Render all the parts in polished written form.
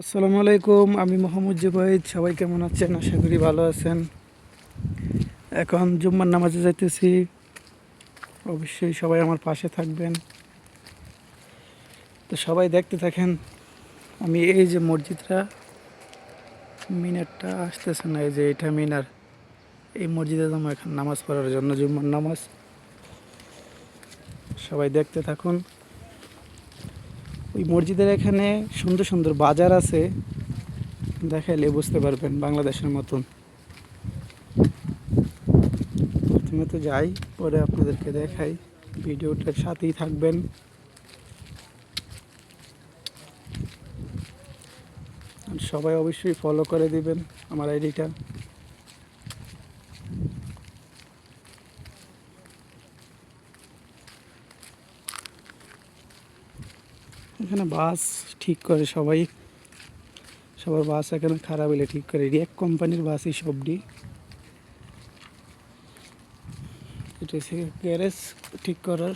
আসসালামু আলাইকুম, আমি মোহাম্মদ জুবাইদ। সবাই কেমন আছেন? আশা করি ভালো আছেন। এখন জুম্মার নামাজে যাইতেছি। অবশ্যই সবাই আমার পাশে থাকবেন। তো সবাই দেখতে থাকেন। আমি এই যে মসজিদটা, মিনারটা আসতেছে না, এই যে এটা মিনার। এই মসজিদে যাবো এখন নামাজ পড়ার জন্য, জুম্মার নামাজ। সবাই দেখতে থাকুন। ওই মসজিদের এখানে সুন্দর সুন্দর বাজার আছে, দেখাইলে বুঝতে পারবেন বাংলাদেশের মতন। প্রথমে তো যাই, পরে আপনাদেরকে দেখাই। ভিডিওটার সাথেই থাকবেন। আর সবাই অবশ্যই ফলো করে দিবেন আমার আইডিটা। এখানে বাস ঠিক করে সবাই, সবার বাস এখানে খারাপ হলে ঠিক করে। রিয়াক কোম্পানির বাসই সবটি। এটা হচ্ছে গ্যারেজ ঠিক করার।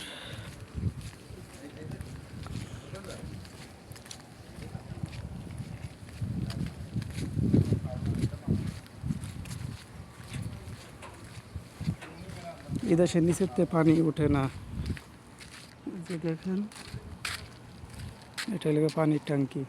এদেশের নিচেতে পানি ওঠে না, যে দেখেন এটা লেগে পানির ট্যাঙ্কি।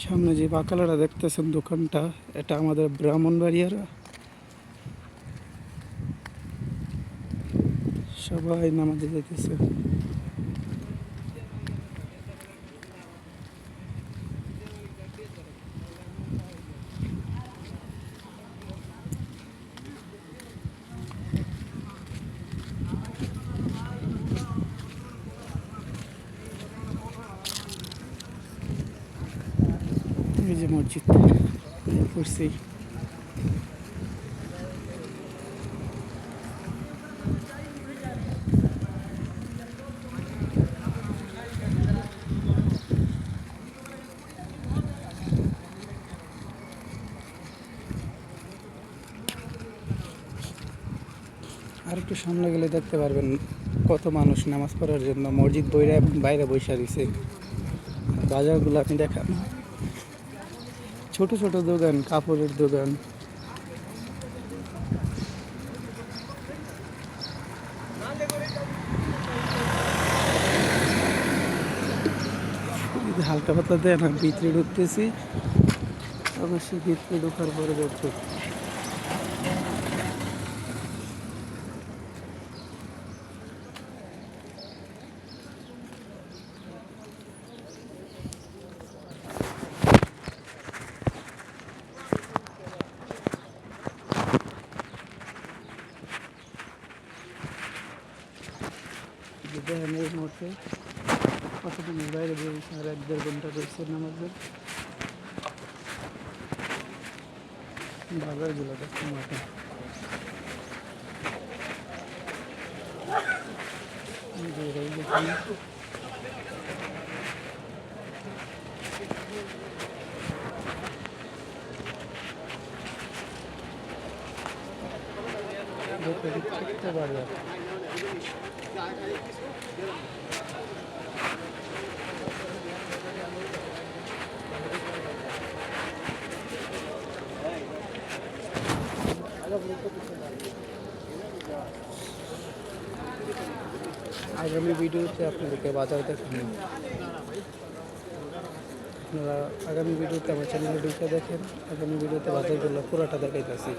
সামনে যে বাকালাটা দেখতেছেন দোকানটা, এটা আমাদের ব্রাহ্মণবাড়িয়ার। সবাই নামাজে যাইতেছে। এই যে মসজিদ করছি। আর একটু সামনে গেলে দেখতে পারবেন কত মানুষ নামাজ পড়ার জন্য মসজিদ বাইরে বসে দিছে। বাজারগুলো আপনি দেখান, ছোট ছোট দোকান, কাপড়ের দোকান। হালকা পাতলা দেয় না, ভিতরে ঢুকতেছি। অবশ্যই ভিতরে ঢোকার পরে দেখতে দেখেন এই মুহূর্তে কতদিন বাইরে বেরিয়েছে। আর 1-1.5 ঘন্টা রয়েছে নামাজের। বাজারগুলো দেখতে মতো। দেখতে বাজার। আগামী ভিডিওতে আপনাদেরকে বাজার দেখানো। আপনারা আগামী ভিডিওতে আমার চ্যানেলে ঢুকে দেখেন। আগামী ভিডিওতে বাজারগুলো পুরোটা দেখাইতেছি।